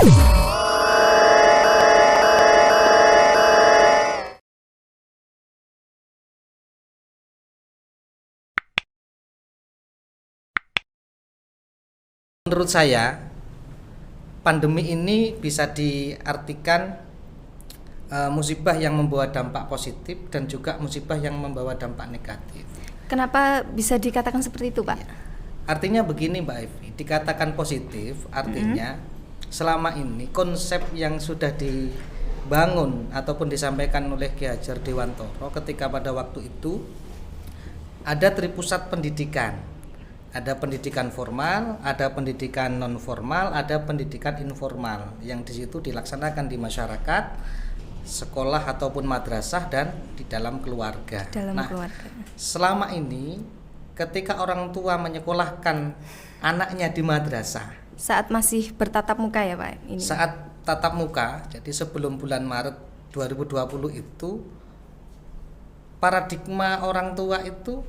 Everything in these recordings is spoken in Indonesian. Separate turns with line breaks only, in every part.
Menurut saya, pandemi ini bisa diartikan musibah yang membawa dampak positif dan juga musibah yang membawa dampak negatif.
Kenapa bisa dikatakan seperti itu, Pak?
Artinya begini, Mbak Evi, dikatakan positif artinya selama ini konsep yang sudah dibangun ataupun disampaikan oleh Ki Hajar Dewantoro ketika pada waktu itu ada tripusat pendidikan. Ada pendidikan formal, ada pendidikan non formal, ada pendidikan informal yang di situ dilaksanakan di masyarakat, sekolah ataupun madrasah dan di dalam keluarga.
Keluarga.
Selama ini ketika orang tua menyekolahkan anaknya di madrasah
saat masih bertatap muka ya, Pak? Ini.
Saat tatap muka, jadi sebelum bulan Maret 2020 itu paradigma orang tua itu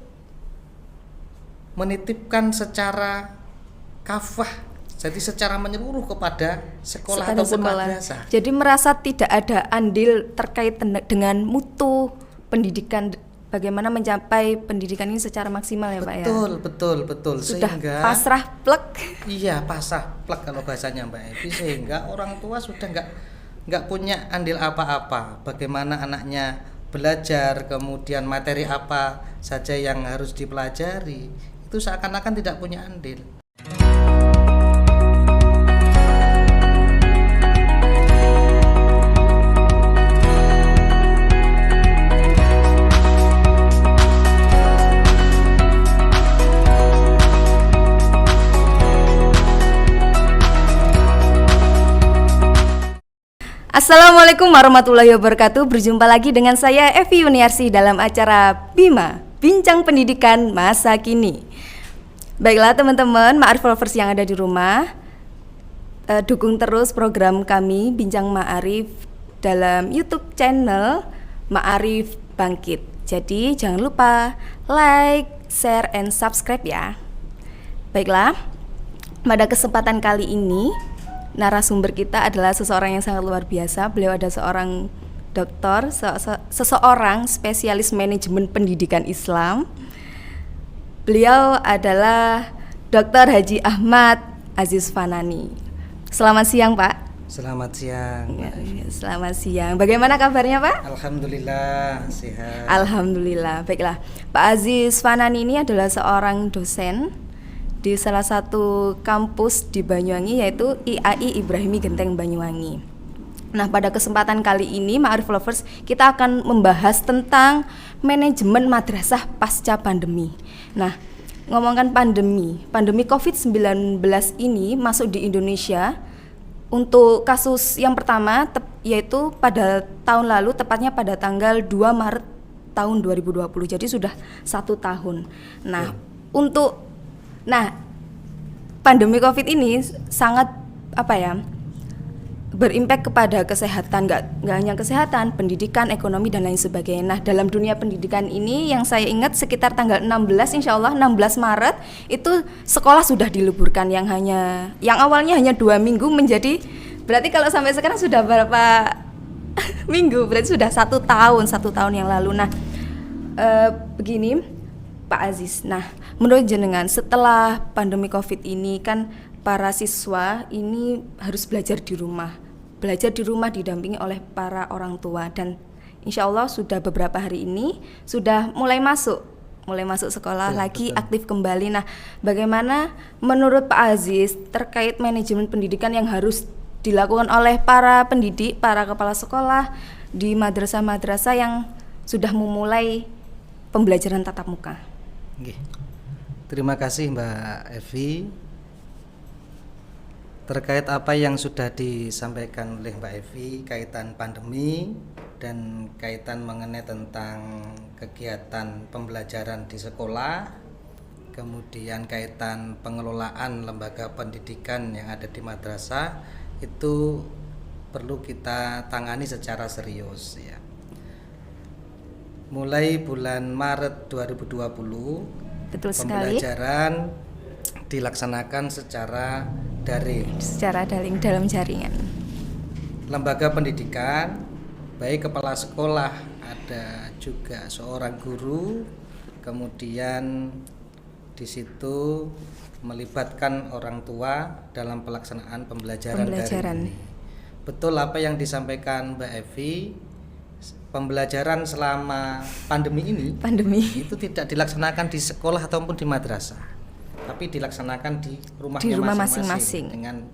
menitipkan secara kafah, jadi secara menyeluruh kepada sekolah ataupun madrasah.
Jadi merasa tidak ada andil terkait dengan mutu pendidikan, bagaimana mencapai pendidikan ini secara maksimal ya, Pak ya?
Betul.
Sudah
sehingga
pasrah plek.
Iya, pasrah plek kalau bahasanya Mbak Evi, sehingga orang tua sudah nggak punya andil apa-apa. Bagaimana anaknya belajar, kemudian materi apa saja yang harus dipelajari, itu seakan-akan tidak punya andil.
Assalamualaikum warahmatullahi wabarakatuh. Berjumpa lagi dengan saya Evi Yuniarsi dalam acara BIMA, Bincang Pendidikan Masa Kini. Baiklah teman-teman Ma'arif Lovers yang ada di rumah, dukung terus program kami Bincang Ma'arif dalam YouTube channel Ma'arif Bangkit. Jadi jangan lupa like, share, and subscribe ya. Baiklah, pada kesempatan kali ini narasumber kita adalah seseorang yang sangat luar biasa. Beliau ada seorang doktor, seseorang spesialis manajemen pendidikan Islam. Beliau adalah Dr. Haji Ahmad Aziz Fanani. Selamat siang, Pak.
Selamat siang.
Selamat siang. Bagaimana kabarnya, Pak?
Alhamdulillah sehat.
Alhamdulillah. Baiklah, Pak Aziz Fanani ini adalah seorang dosen di salah satu kampus di Banyuwangi, yaitu IAI Ibrahimi Genteng Banyuwangi. Nah, pada kesempatan kali ini Ma'arif Lovers kita akan membahas tentang manajemen madrasah pasca pandemi. Nah, ngomongkan pandemi COVID-19 ini masuk di Indonesia untuk kasus yang pertama yaitu pada tahun lalu, tepatnya pada tanggal 2 Maret tahun 2020. Jadi sudah 1 tahun. Nah, pandemi COVID ini sangat berimpact kepada kesehatan, nggak hanya kesehatan, pendidikan, ekonomi, dan lain sebagainya. Nah, dalam dunia pendidikan ini yang saya ingat sekitar tanggal 16, insya Allah 16 Maret itu sekolah sudah diliburkan, yang awalnya hanya 2 minggu menjadi, berarti kalau sampai sekarang sudah berapa minggu, berarti sudah 1 tahun yang lalu. Nah, begini Pak Aziz, nah menurut jenengan setelah pandemi COVID ini kan para siswa ini harus belajar di rumah didampingi oleh para orang tua, dan insya Allah sudah beberapa hari ini sudah mulai masuk sekolah lagi, betul. Aktif kembali. Nah, bagaimana menurut Pak Aziz terkait manajemen pendidikan yang harus dilakukan oleh para pendidik, para kepala sekolah di madrasah-madrasah yang sudah memulai pembelajaran tatap muka?
Terima kasih Mbak Evi. Terkait apa yang sudah disampaikan oleh Mbak Evi kaitan pandemi dan kaitan mengenai tentang kegiatan pembelajaran di sekolah, kemudian kaitan pengelolaan lembaga pendidikan yang ada di madrasah, itu perlu kita tangani secara serius ya. Mulai bulan Maret 2020
Betul
pembelajaran dilaksanakan secara daring.
Secara daring dalam jaringan.
Lembaga pendidikan, baik kepala sekolah, ada juga seorang guru, kemudian di situ melibatkan orang tua dalam pelaksanaan pembelajaran. Daring ini. Betul apa yang disampaikan Mbak Evi, pembelajaran selama pandemi ini itu tidak dilaksanakan di sekolah ataupun di madrasah, tapi dilaksanakan di rumahnya masing-masing dengan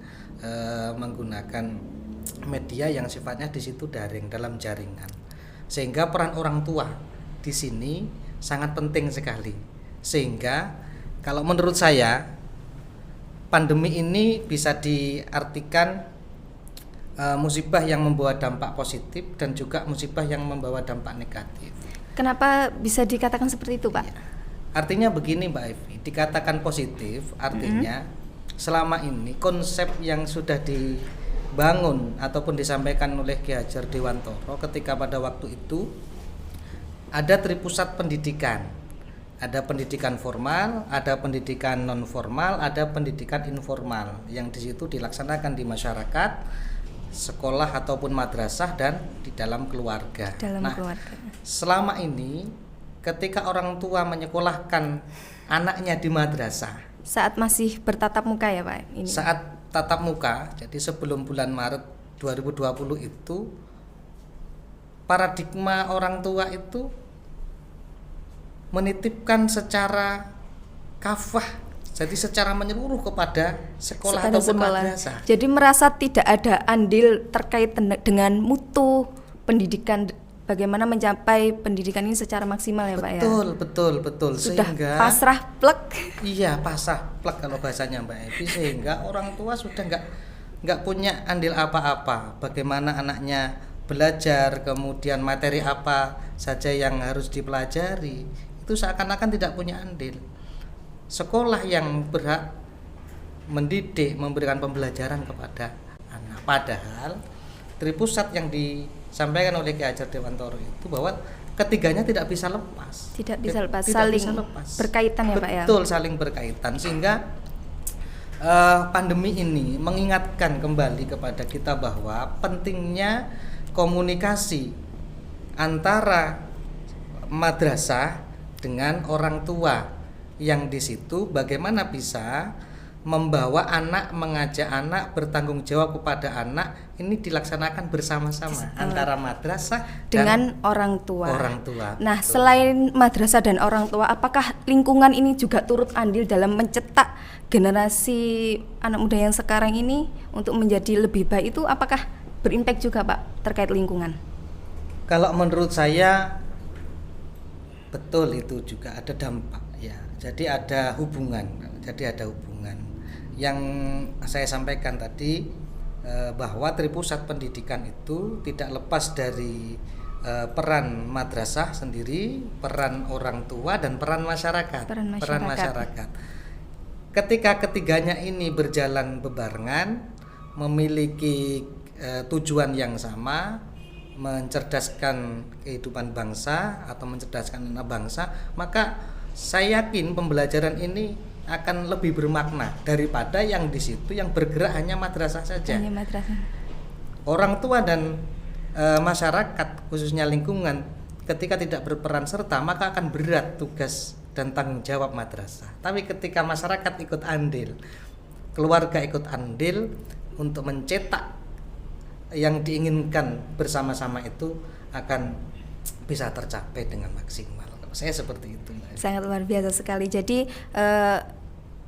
menggunakan media yang sifatnya di situ daring dalam jaringan, sehingga peran orang tua di sini sangat penting sekali. Sehingga kalau menurut saya pandemi ini bisa diartikan musibah yang membawa dampak positif dan juga musibah yang membawa dampak negatif.
Kenapa bisa dikatakan seperti itu, Pak?
Ya. Artinya begini Mbak Evi, dikatakan positif artinya selama ini konsep yang sudah dibangun ataupun disampaikan oleh Ki Hajar Dewantoro ketika pada waktu itu ada tripusat pendidikan. Ada pendidikan formal, ada pendidikan non formal, ada pendidikan informal yang di situ dilaksanakan di masyarakat, sekolah ataupun madrasah dan di dalam keluarga.
Keluarga.
Selama ini ketika orang tua menyekolahkan anaknya di madrasah
saat masih bertatap muka ya Pak ini.
Saat tatap muka, jadi sebelum bulan Maret 2020 itu paradigma orang tua itu menitipkan secara kafah, jadi secara menyeluruh kepada sekolah ataupun madrasah.
Jadi merasa tidak ada andil terkait dengan mutu pendidikan, bagaimana mencapai pendidikan ini secara maksimal ya Pak ya.
Betul.
Sudah
sehingga
pasrah plek.
Iya, pasrah plek kalau bahasanya Mbak Evi, sehingga orang tua sudah nggak punya andil apa-apa. Bagaimana anaknya belajar, kemudian materi apa saja yang harus dipelajari, itu seakan-akan tidak punya andil. Sekolah yang berhak mendidik, memberikan pembelajaran kepada anak. Padahal tripusat yang disampaikan oleh Ki Hajar Dewantoro itu bahwa ketiganya tidak bisa lepas.
Tidak bisa lepas, berkaitan ya Pak ya.
Betul, saling berkaitan, sehingga pandemi ini mengingatkan kembali kepada kita bahwa pentingnya komunikasi antara madrasah dengan orang tua yang di situ bagaimana bisa membawa anak, mengajak anak, bertanggung jawab kepada anak, ini dilaksanakan bersama-sama antara madrasah
dengan orang tua. Nah,
betul.
Selain madrasah dan orang tua, apakah lingkungan ini juga turut andil dalam mencetak generasi anak muda yang sekarang ini untuk menjadi lebih baik, itu apakah berimpact juga Pak terkait lingkungan?
Kalau menurut saya betul, itu juga ada dampak ya. Jadi ada hubungan. Yang saya sampaikan tadi bahwa tripusat pendidikan itu tidak lepas dari peran madrasah sendiri, peran orang tua dan peran masyarakat. Ketika ketiganya ini berjalan bebarengan, memiliki tujuan yang sama, mencerdaskan kehidupan bangsa atau mencerdaskan anak bangsa, maka saya yakin pembelajaran ini akan lebih bermakna daripada yang di situ yang bergerak hanya madrasah saja. Orang tua dan masyarakat, khususnya lingkungan, ketika tidak berperan serta maka akan berat tugas dan tanggung jawab madrasah. Tapi ketika masyarakat ikut andil, keluarga ikut andil untuk mencetak yang diinginkan bersama-sama, itu akan bisa tercapai dengan maksimal. Saya seperti itu.
Sangat luar biasa sekali. Jadi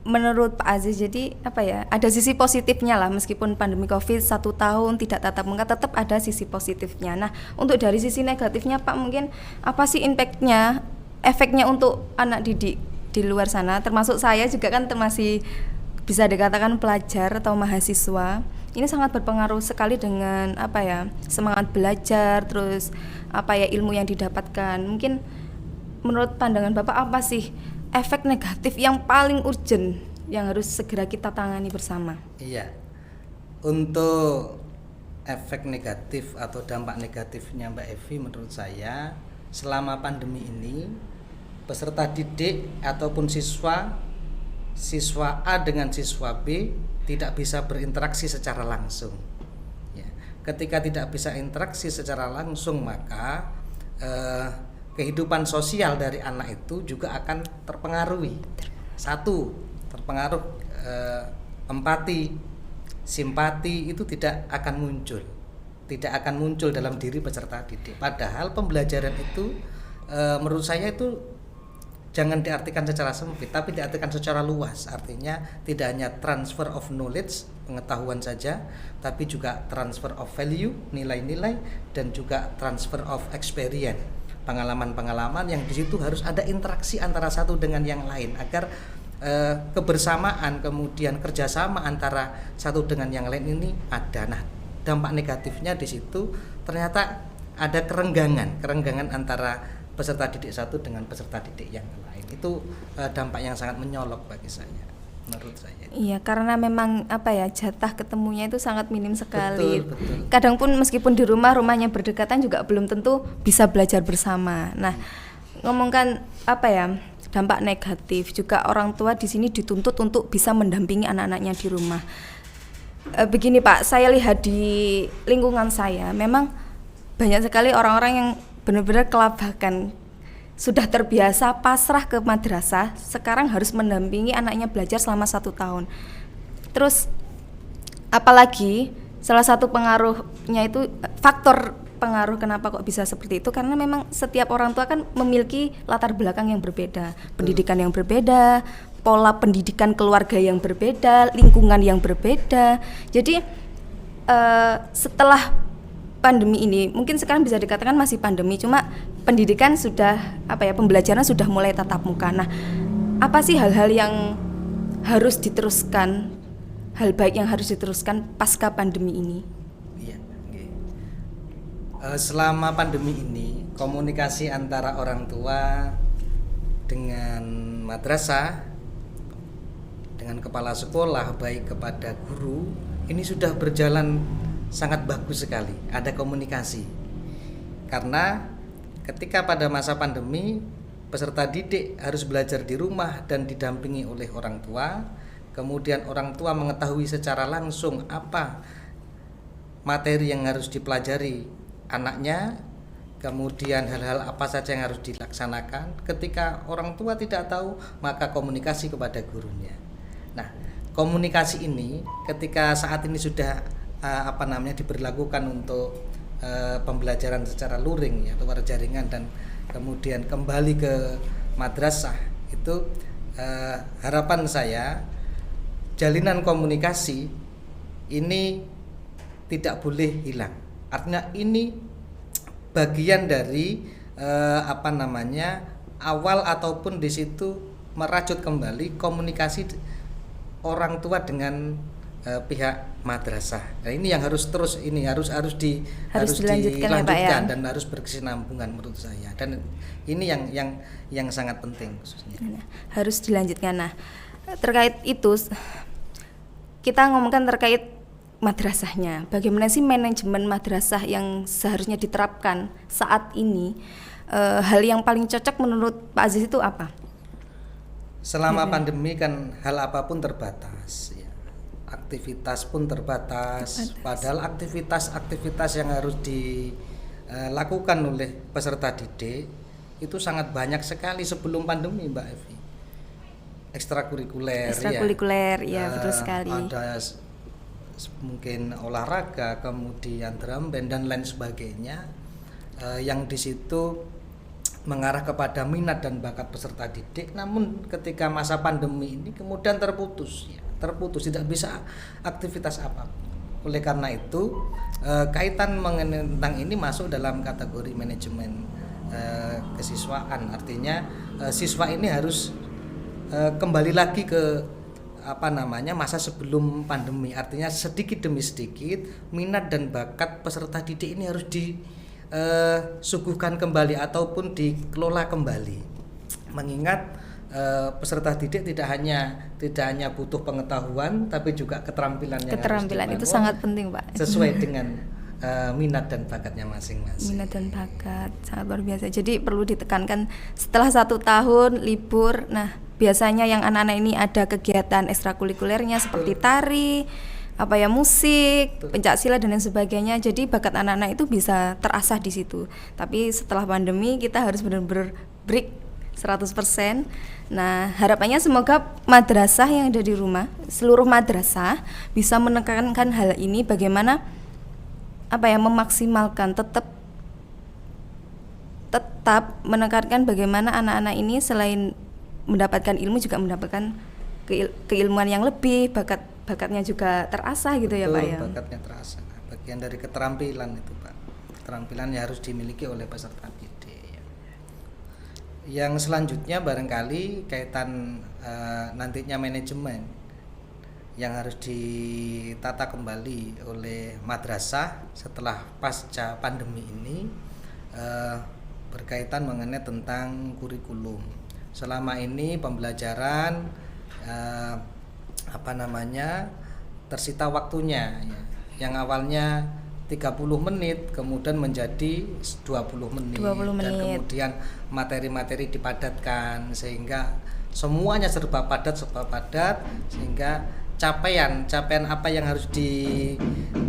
menurut Pak Aziz, jadi apa ya, ada sisi positifnya lah, meskipun pandemi Covid 1 tahun tidak tatap muka, tetap ada sisi positifnya. Nah, untuk dari sisi negatifnya Pak, mungkin apa sih impactnya, efeknya untuk anak didik di luar sana, termasuk saya juga kan masih bisa dikatakan pelajar atau mahasiswa. Ini sangat berpengaruh sekali dengan apa ya, semangat belajar, terus apa ya, ilmu yang didapatkan. Mungkin menurut pandangan Bapak, apa sih efek negatif yang paling urgent yang harus segera kita tangani bersama?
Iya, untuk efek negatif atau dampak negatifnya Mbak Evi, menurut saya selama pandemi ini peserta didik ataupun siswa A dengan siswa B tidak bisa berinteraksi secara langsung. Ya. Ketika tidak bisa interaksi secara langsung, maka kehidupan sosial dari anak itu juga akan terpengaruhi. Satu, terpengaruh empati, simpati itu tidak akan muncul dalam diri peserta didik. Padahal pembelajaran itu menurut saya itu jangan diartikan secara sempit, tapi diartikan secara luas. Artinya tidak hanya transfer of knowledge, pengetahuan saja, tapi juga transfer of value, nilai-nilai, dan juga transfer of experience, pengalaman-pengalaman yang di situ harus ada interaksi antara satu dengan yang lain agar kebersamaan, kemudian kerjasama antara satu dengan yang lain ini ada. Nah, dampak negatifnya di situ ternyata ada kerenggangan antara peserta didik satu dengan peserta didik yang lain. Itu dampak yang sangat menyolok bagi saya, menurut saya.
Iya, karena memang jatah ketemunya itu sangat minim sekali.
Betul.
Kadang pun meskipun di rumahnya berdekatan juga belum tentu bisa belajar bersama. Nah, ngomongkan dampak negatif, juga orang tua di sini dituntut untuk bisa mendampingi anak-anaknya di rumah. Begini Pak, saya lihat di lingkungan saya memang banyak sekali orang-orang yang benar-benar kelabakan, sudah terbiasa pasrah ke madrasah, sekarang harus mendampingi anaknya belajar selama 1 tahun. Terus apalagi salah satu pengaruhnya itu, faktor pengaruh kenapa kok bisa seperti itu, karena memang setiap orang tua kan memiliki latar belakang yang berbeda, pendidikan yang berbeda, pola pendidikan keluarga yang berbeda, lingkungan yang berbeda. Jadi setelah pandemi ini, mungkin sekarang bisa dikatakan masih pandemi, cuma pendidikan sudah pembelajaran sudah mulai tatap muka. Nah, apa sih hal-hal yang harus diteruskan, hal baik yang harus diteruskan pasca pandemi ini?
Iya, okay. Selama pandemi ini, komunikasi antara orang tua dengan madrasah, dengan kepala sekolah, baik kepada guru, ini sudah berjalan sangat bagus sekali, ada komunikasi. Karena ketika pada masa pandemi peserta didik harus belajar di rumah dan didampingi oleh orang tua, kemudian orang tua mengetahui secara langsung apa materi yang harus dipelajari anaknya, kemudian hal-hal apa saja yang harus dilaksanakan. Ketika orang tua tidak tahu, maka komunikasi kepada gurunya. Nah, komunikasi ini ketika saat ini sudah diberlakukan untuk pembelajaran secara luring ya, luar jaringan, dan kemudian kembali ke madrasah, itu harapan saya jalinan komunikasi ini tidak boleh hilang. Artinya ini bagian dari awal ataupun di situ merajut kembali komunikasi orang tua dengan pihak madrasah. Nah, ini yang harus terus harus dilanjutkan ya, dan harus berkesinambungan menurut saya. Dan ini yang sangat penting khususnya.
Harus dilanjutkan. Nah, terkait itu kita ngomongkan terkait madrasahnya. Bagaimana sih manajemen madrasah yang seharusnya diterapkan saat ini? Hal yang paling cocok menurut Pak Aziz itu apa?
Selama pandemi kan hal apapun terbatas ya. Aktivitas pun terbatas. Padahal aktivitas yang harus dilakukan oleh peserta didik itu sangat banyak sekali sebelum pandemi, Mbak Evi. Ekstrakurikuler
ya, betul sekali.
Ada mungkin olahraga, kemudian drum band dan lain sebagainya, yang di situ mengarah kepada minat dan bakat peserta didik. Namun ketika masa pandemi ini kemudian terputus, tidak bisa aktivitas apa. Oleh karena itu kaitan mengenai tentang ini masuk dalam kategori manajemen kesiswaan. Artinya siswa ini harus kembali lagi ke masa sebelum pandemi. Artinya sedikit demi sedikit minat dan bakat peserta didik ini harus disuguhkan kembali ataupun dikelola kembali. Mengingat peserta didik tidak hanya butuh pengetahuan, tapi juga keterampilan
itu sangat penting, Pak.
Sesuai dengan minat dan bakatnya masing-masing.
Minat dan bakat sangat luar biasa. Jadi perlu ditekankan setelah 1 tahun libur, nah biasanya yang anak-anak ini ada kegiatan ekstrakurikulernya seperti tari, musik, pencaksilat dan lain sebagainya. Jadi bakat anak-anak itu bisa terasah di situ. Tapi setelah pandemi kita harus benar-benar break 100%. Nah, harapannya semoga madrasah yang ada di rumah, seluruh madrasah bisa menekankan hal ini, bagaimana memaksimalkan tetap menekankan bagaimana anak-anak ini selain mendapatkan ilmu juga mendapatkan keilmuan yang lebih, bakatnya juga terasah gitu.
Betul,
ya Pak ya.
Bakatnya terasah. Bagian dari keterampilan itu Pak. Keterampilan yang harus dimiliki oleh peserta didik. Yang selanjutnya barangkali kaitan nantinya manajemen yang harus ditata kembali oleh madrasah setelah pasca pandemi ini, berkaitan mengenai tentang kurikulum. Selama ini pembelajaran tersita waktunya ya, yang awalnya 30 menit kemudian menjadi 20 menit. Dan kemudian materi-materi dipadatkan sehingga semuanya serba padat sehingga capaian apa yang harus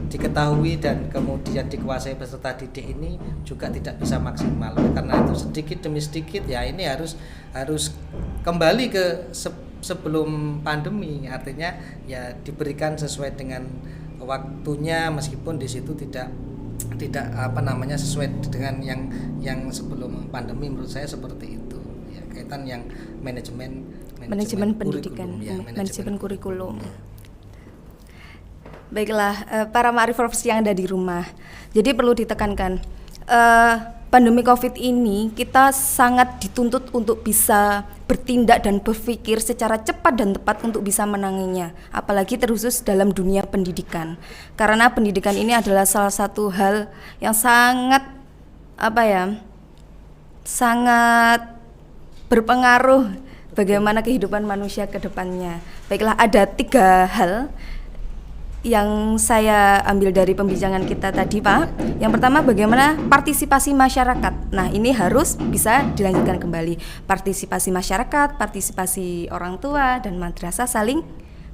diketahui dan kemudian dikuasai peserta didik ini juga tidak bisa maksimal. Karena itu sedikit demi sedikit ya ini harus kembali ke sebelum pandemi, artinya ya diberikan sesuai dengan waktunya meskipun di situ tidak sesuai dengan yang sebelum pandemi. Menurut saya seperti itu ya, kaitan yang manajemen
pendidikan, manajemen kurikulum. Baiklah, para ma'arifers yang ada di rumah, jadi perlu ditekankan, pandemi COVID ini kita sangat dituntut untuk bisa bertindak dan berpikir secara cepat dan tepat untuk bisa menanganinya, apalagi terkhusus dalam dunia pendidikan. Karena pendidikan ini adalah salah satu hal yang sangat berpengaruh bagaimana kehidupan manusia ke depannya. Baiklah, ada 3 hal yang saya ambil dari pembincangan kita tadi Pak. Yang pertama, bagaimana partisipasi masyarakat. Nah, ini harus bisa dilanjutkan kembali. Partisipasi masyarakat, partisipasi orang tua dan madrasah saling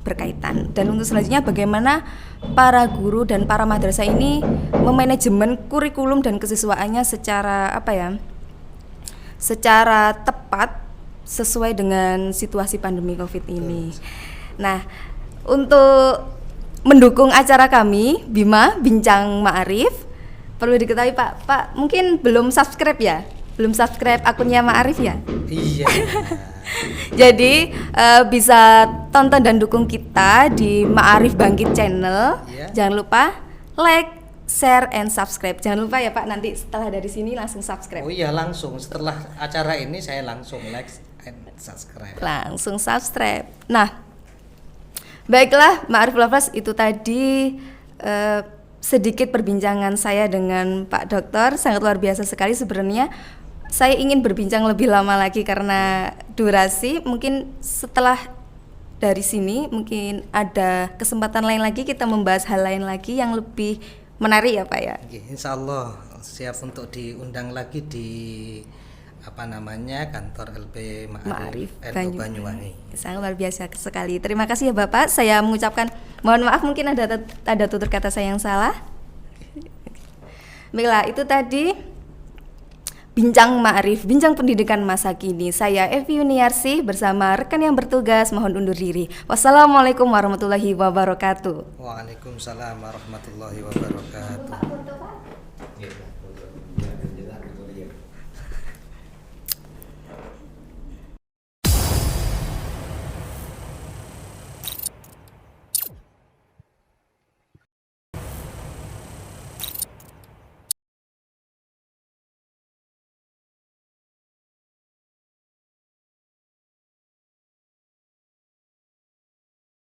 berkaitan. Dan untuk selanjutnya, bagaimana para guru dan para madrasah ini memanajemen kurikulum dan kesiswaannya secara secara tepat sesuai dengan situasi pandemi COVID ini. Nah, untuk mendukung acara kami Bima Bincang Ma'arif, perlu diketahui Pak mungkin belum subscribe ya? Belum subscribe akunnya Ma'arif ya?
Iya.
Jadi bisa tonton dan dukung kita di Ma'arif Bangkit Channel. Jangan lupa like, share, and subscribe. Jangan lupa ya Pak, nanti setelah dari sini langsung subscribe.
Oh iya, langsung setelah acara ini saya langsung like and subscribe.
Langsung subscribe. Nah, baiklah Ma'arif Lovers, itu tadi sedikit perbincangan saya dengan Pak Dokter. Sangat luar biasa sekali sebenarnya. Saya ingin berbincang lebih lama lagi karena durasi. Mungkin setelah dari sini mungkin ada kesempatan lain lagi, kita membahas hal lain lagi yang lebih menarik ya Pak ya.
Insya Allah siap untuk diundang lagi di kantor LP Ma'arif Banyuwangi.
Sangat luar biasa sekali. Terima kasih ya Bapak. Saya mengucapkan mohon maaf mungkin ada tutur kata saya yang salah. Baiklah, itu tadi Bincang Ma'arif, bincang pendidikan masa kini. Saya Evi Yuniarsih bersama rekan yang bertugas mohon undur diri. Wassalamualaikum warahmatullahi wabarakatuh.
Waalaikumsalam warahmatullahi wabarakatuh.